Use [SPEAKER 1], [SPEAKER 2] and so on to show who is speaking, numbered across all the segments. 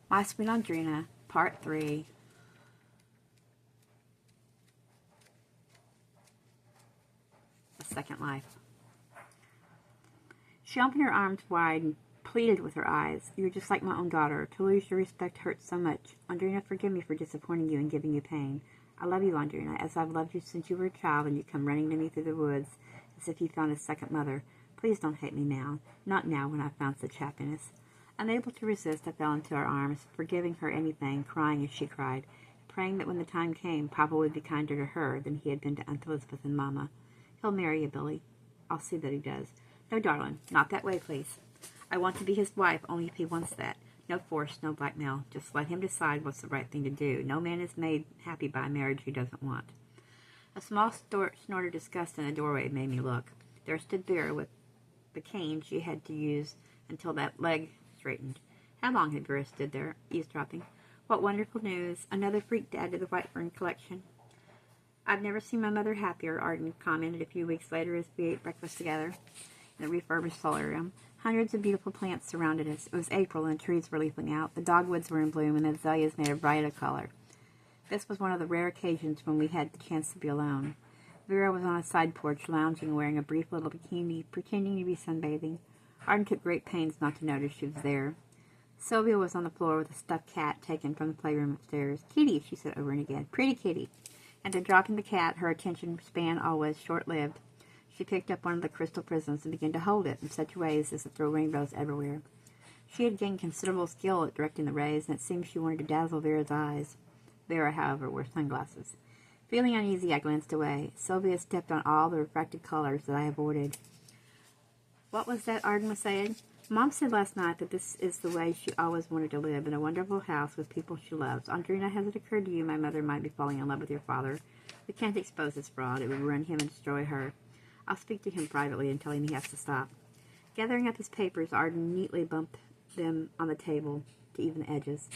[SPEAKER 1] My Sweet Audrina, Part 3. A Second Life. She opened her arms wide and pleaded with her eyes. You're just like my own daughter. To lose your respect hurts so much. Audrina, forgive me for disappointing you and giving you pain. I love you, Audrina, as I've loved you since you were a child and you come running to me through the woods as if you found a second mother. Please don't hate me now. Not now when I've found such happiness. Unable to resist, I fell into her arms, forgiving her anything, crying as she cried, praying that when the time came, Papa would be kinder to her than he had been to Aunt Elizabeth and Mama. He'll marry you, Billy. I'll see that he does. No, darling, not that way, please. I want to be his wife only if he wants that. No force, no blackmail. Just let him decide what's the right thing to do. No man is made happy by a marriage he doesn't want. A small snort of disgust in the doorway made me look. There stood Vera with the cane she had to use until that leg straightened. How long had Vera stood there, eavesdropping? What wonderful news. Another freak to add to the Whitefern collection. I've never seen my mother happier, Arden commented a few weeks later as we ate breakfast together in the refurbished solarium. Hundreds of beautiful plants surrounded us. It was April and the trees were leafing out. The dogwoods were in bloom and the azaleas made a riot of color. This was one of the rare occasions when we had the chance to be alone. Vera was on a side porch, lounging, wearing a brief little bikini, pretending to be sunbathing. Arden took great pains not to notice she was there. Sylvia was on the floor with a stuffed cat taken from the playroom upstairs. Kitty, she said over and again. Pretty Kitty. And then dropping the cat, her attention span always short-lived. She picked up one of the crystal prisms and began to hold it in such ways as to throw rainbows everywhere. She had gained considerable skill at directing the rays, and it seemed she wanted to dazzle Vera's eyes. Vera, however, wore sunglasses. Feeling uneasy, I glanced away. Sylvia stepped on all the refracted colors that I avoided. What was that Arden was saying? Mom said last night that this is the way she always wanted to live, in a wonderful house with people she loves. Audrina, has it occurred to you my mother might be falling in love with your father? We can't expose this fraud. It would ruin him and destroy her. I'll speak to him privately and tell him he has to stop. Gathering up his papers, Arden neatly bumped them on the table to even the edges.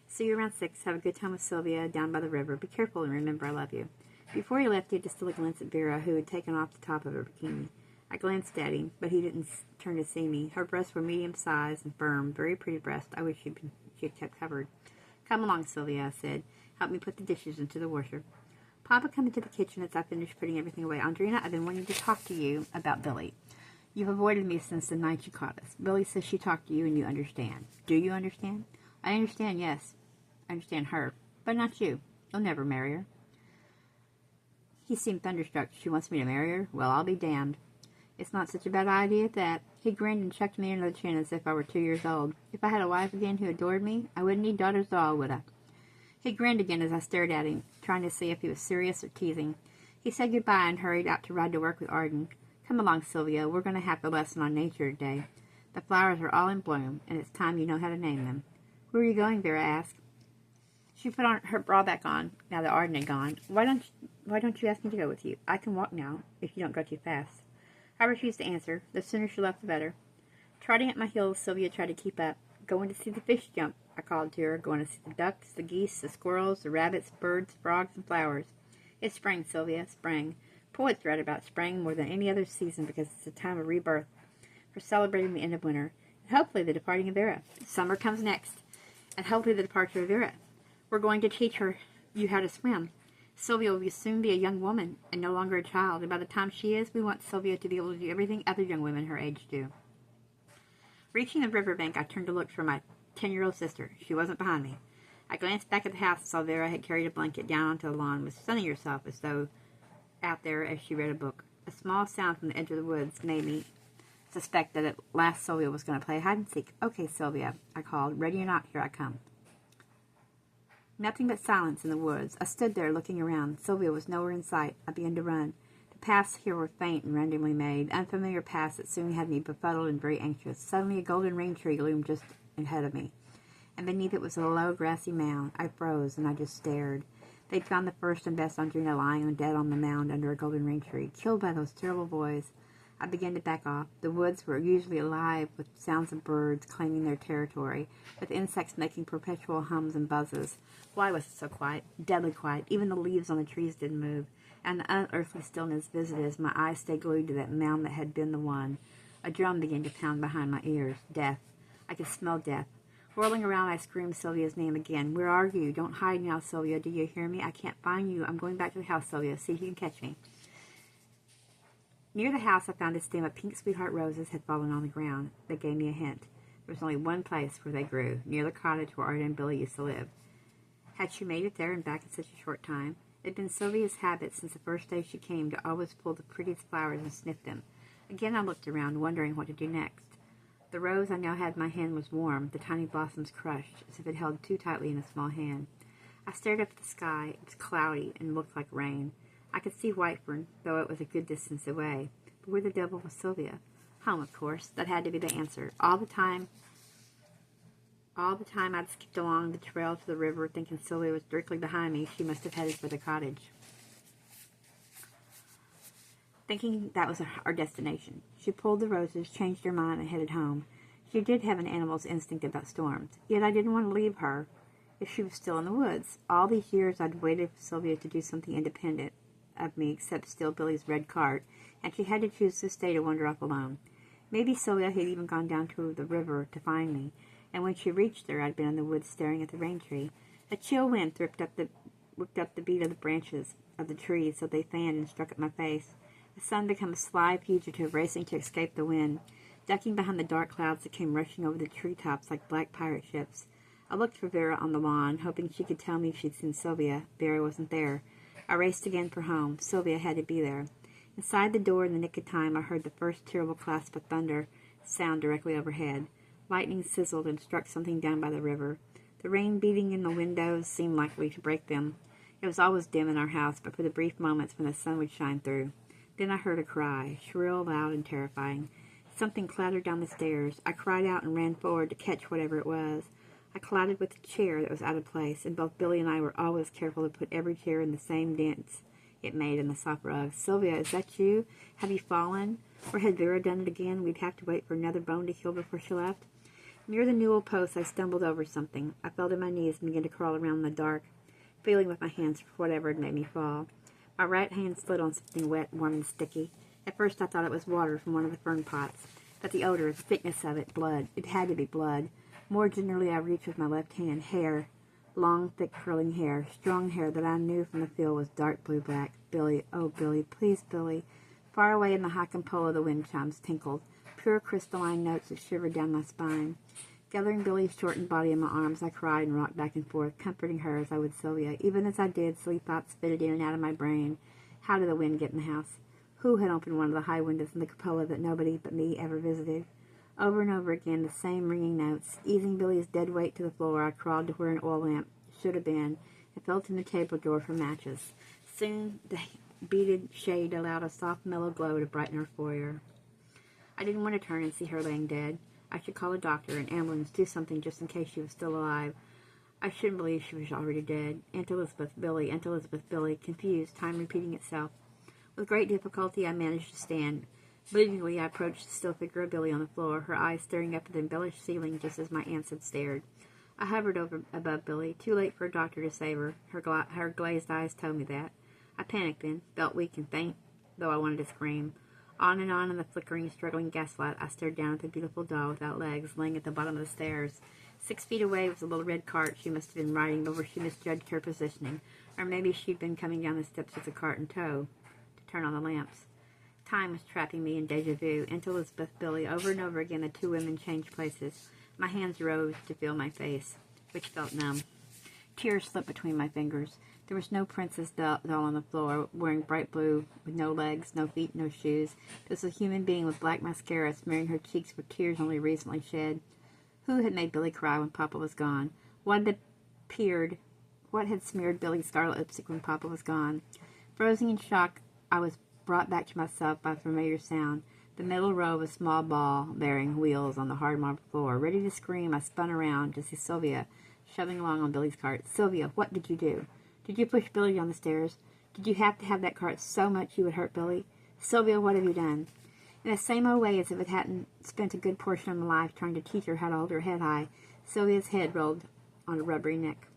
[SPEAKER 1] See you around 6. Have a good time with Sylvia down by the river. Be careful and remember I love you. Before he left, he had to steal a glance at Vera, who had taken off the top of her bikini. I glanced at him, but he didn't turn to see me. Her breasts were medium-sized and firm, very pretty breasts. I wish she had kept covered. Come along, Sylvia, I said. Help me put the dishes into the washer. Papa came into the kitchen as I finished putting everything away. Audrina, I've been wanting to talk to you about Billy. You've avoided me since the night you caught us. Billy says she talked to you and you understand. Do you understand? I understand, yes. I understand her, but not you. You'll never marry her. He seemed thunderstruck. She wants me to marry her? Well, I'll be damned. It's not such a bad idea at that. He grinned and chucked me under the chin as if I were 2 years old. If I had a wife again who adored me, I wouldn't need daughters at all, would I? He grinned again as I stared at him, trying to see if he was serious or teasing. He said goodbye and hurried out to ride to work with Arden. Come along, Sylvia. We're going to have a lesson on nature today. The flowers are all in bloom, and it's time you know how to name them. Where are you going? Vera asked. She put her bra back on, now that Arden had gone. Why don't you ask me to go with you? I can walk now, if you don't go too fast. I refused to answer. The sooner she left, the better. Trotting at my heels, Sylvia tried to keep up. Going to see the fish jump, I called to her. Going to see the ducks, the geese, the squirrels, the rabbits, birds, frogs, and flowers. It's spring, Sylvia, spring. Poets write about spring more than any other season because it's a time of rebirth, for celebrating the end of winter, and hopefully the departing of Vera. Summer comes next, and hopefully the departure of Vera. We're going to teach you how to swim. Sylvia will soon be a young woman and no longer a child, and by the time she is, we want Sylvia to be able to do everything other young women her age do. Reaching the riverbank, I turned to look for my 10-year-old sister. She wasn't behind me. I glanced back at the house and saw Vera had carried a blanket down onto the lawn and was sunning herself as though out there as she read a book. A small sound from the edge of the woods made me suspect that at last Sylvia was going to play hide-and-seek. Okay, Sylvia, I called. Ready or not, here I come. Nothing but silence in the woods. I stood there looking around. Sylvia was nowhere in sight. I began to run. The paths here were faint and randomly made, unfamiliar paths that soon had me befuddled and very anxious. Suddenly a golden rain tree loomed just ahead of me, and beneath it was a low grassy mound. I froze, and I just stared. They'd found the first and best Audrina lying dead on the mound under a golden rain tree, killed by those terrible boys. I began to back off. The woods were usually alive with sounds of birds claiming their territory, with insects making perpetual hums and buzzes. Why was it so quiet? Deadly quiet. Even the leaves on the trees didn't move, and the unearthly stillness visited as my eyes stayed glued to that mound that had been the one. A drum began to pound behind my ears. Death. I could smell death. Whirling around, I screamed Sylvia's name again. Where are you? Don't hide now, Sylvia. Do you hear me? I can't find you. I'm going back to the house, Sylvia. See if you can catch me. Near the house, I found a stem of pink sweetheart roses had fallen on the ground. That gave me a hint. There was only one place where they grew, near the cottage where Arda and Billy used to live. Had she made it there and back in such a short time? It had been Sylvia's habit since the first day she came to always pull the prettiest flowers and sniff them. Again I looked around, wondering what to do next. The rose I now had in my hand was warm, the tiny blossoms crushed, as if it held too tightly in a small hand. I stared up at the sky. It was cloudy and looked like rain. I could see Whiteford, though it was a good distance away. But where the devil was Sylvia? Home, of course. That had to be the answer. All the time I'd skipped along the trail to the river, thinking Sylvia was directly behind me. She must have headed for the cottage, thinking that was our destination. She pulled the roses, changed her mind, and headed home. She did have an animal's instinct about storms, yet I didn't want to leave her if she was still in the woods. All these years I'd waited for Sylvia to do something independent of me except steal Billy's red cart, and she had to choose to stay to wander off alone. Maybe Sylvia had even gone down to the river to find me, and when she reached there, I'd been in the woods staring at the rain tree. A chill wind whipped up the beat of the branches of the trees so they fanned and struck at my face. The sun became a sly fugitive racing to escape the wind, ducking behind the dark clouds that came rushing over the treetops like black pirate ships. I looked for Vera on the lawn, hoping she could tell me if she'd seen Sylvia. Vera wasn't there. I raced again for home. Sylvia had to be there. Inside the door in the nick of time, I heard the first terrible clasp of thunder sound directly overhead. Lightning sizzled and struck something down by the river. The rain beating in the windows seemed likely to break them. It was always dim in our house, but for the brief moments when the sun would shine through. Then I heard a cry, shrill, loud, and terrifying. Something clattered down the stairs. I cried out and ran forward to catch whatever it was. I collided with a chair that was out of place, and both Billy and I were always careful to put every chair in the same dents it made in the soft rug. Sylvia, is that you? Have you fallen? Or had Vera done it again? We'd have to wait for another bone to heal before she left. Near the newel post, I stumbled over something. I fell to my knees and began to crawl around in the dark, feeling with my hands for whatever had made me fall. My right hand slid on something wet, warm, and sticky. At first I thought it was water from one of the fern pots, but the odor, the thickness of it, blood. It had to be blood. More generally, I reached with my left hand. Hair. Long, thick, curling hair. Strong hair that I knew from the field was dark blue-black. Billy. Oh, Billy. Please, Billy. Far away in the high cupola, the wind chimes tinkled. Pure crystalline notes that shivered down my spine. Gathering Billy's shortened body in my arms, I cried and rocked back and forth, comforting her as I would Sylvia. Even as I did, silly thoughts fitted in and out of my brain. How did the wind get in the house? Who had opened one of the high windows in the cupola that nobody but me ever visited? Over and over again, the same ringing notes. Easing Billy's dead weight to the floor, I crawled to where an oil lamp should have been and felt in the table drawer for matches. Soon, the beaded shade allowed a soft, mellow glow to brighten her foyer. I didn't want to turn and see her laying dead. I should call a doctor, an ambulance, do something just in case she was still alive. I shouldn't believe she was already dead. Aunt Elizabeth, Billy, Aunt Elizabeth, Billy, confused, time repeating itself. With great difficulty, I managed to stand. Bleedingly, I approached the still figure of Billy on the floor, her eyes staring up at the embellished ceiling just as my aunts had stared. I hovered above Billy, too late for a doctor to save her. Her glazed eyes told me that. I panicked then, felt weak and faint, though I wanted to scream. On and on in the flickering, struggling gaslight, I stared down at the beautiful doll without legs, laying at the bottom of the stairs. 6 feet away was a little red cart she must have been riding, over she misjudged her positioning. Or maybe she'd been coming down the steps with the cart in tow to turn on the lamps. Time was trapping me in deja vu. Aunt Elizabeth, Billy, over and over again the two women changed places. My hands rose to feel my face, which felt numb. Tears slipped between my fingers. There was no princess doll on the floor, wearing bright blue, with no legs, no feet, no shoes. It was a human being with black mascara smearing her cheeks with tears only recently shed. Who had made Billy cry when Papa was gone? What had smeared Billy's scarlet lipstick when Papa was gone? Frozen in shock, I was brought back to myself by a familiar sound. The middle row of a small ball-bearing wheels on the hard marble floor. Ready to scream, I spun around to see Sylvia shoving along on Billy's cart. Sylvia, what did you do? Did you push Billy down the stairs? Did you have to have that cart so much you would hurt Billy? Sylvia, what have you done? In the same old way as if it hadn't spent a good portion of my life trying to teach her how to hold her head high, Sylvia's head rolled on a rubbery neck.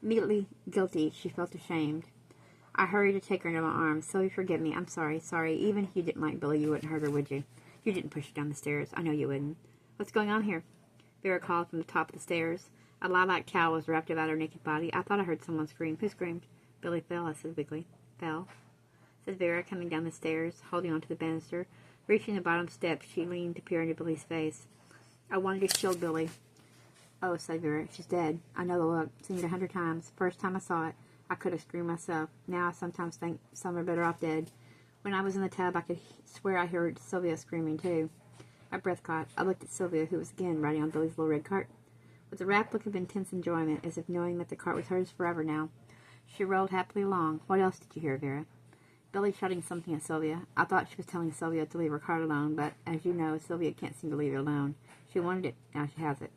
[SPEAKER 1] Immediately guilty, she felt ashamed. I hurried to take her into my arms. Sylvia, forgive me. I'm sorry. Even if you didn't like Billy, you wouldn't hurt her, would you? You didn't push her down the stairs. I know you wouldn't. What's going on here? Vera called from the top of the stairs. A lilac towel was wrapped about her naked body. I thought I heard someone scream. Who screamed? Billy fell, I said weakly. Fell, said Vera, coming down the stairs, holding onto the banister. Reaching the bottom step, she leaned to peer into Billy's face. I wanted to shield Billy. Oh, said Vera, she's dead. I know the look. Seen it 100 times. First time I saw it, I could have screamed myself. Now I sometimes think some are better off dead. When I was in the tub, I could swear I heard Sylvia screaming, too. My breath caught. I looked at Sylvia, who was again riding on Billy's little red cart. With a rapt look of intense enjoyment, as if knowing that the cart was hers forever now, she rolled happily along. What else did you hear, Vera? Billy shouting something at Sylvia. I thought she was telling Sylvia to leave her cart alone, but, as you know, Sylvia can't seem to leave it alone. She wanted it. Now she has it.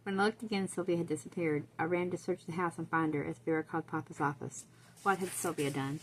[SPEAKER 1] When I looked again, Sylvia had disappeared. I ran to search the house and find her, as Vera called Papa's office. What had Sylvia done?